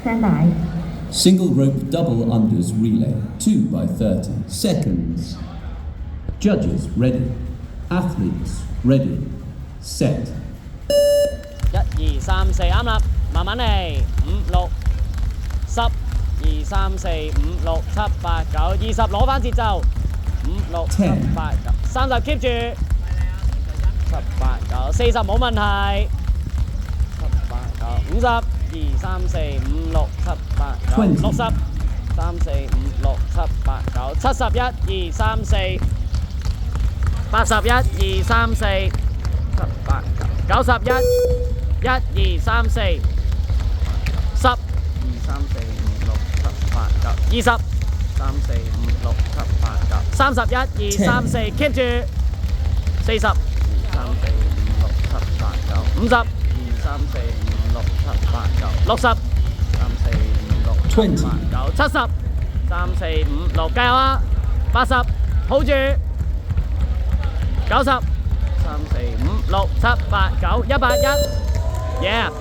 Stand by. Single rope double unders relay, 2 by 30 seconds. Judges ready. Athletes ready. Set. 1、2、3、4啱啦，慢慢嚟，5、6、10、2、3、4、5、6、7、8、9、20，攞翻節奏，5、6、7、8、9、30 keep 住，7、8、9、40冇問題，7、8、9、50。2、3、4、5、6、7、8、9、60、3、4、5、6、7、8、9、71、2、3、4、81、2、3、4、7、8、9、91、1、2、3、4、10、2、3、4、5、6、7、8、9、20、3、4、5、6、7、8、9、31、2、3、4 keep 住，40、2、3、4、5、6、7、8、9、50、2、3、4、5、6、7、8、9、60、3、4、5、6、7、8、9、70、3、4、5、6加油啊！80 hold 住，90、3、4、5、6、7、8、9、101，yeah。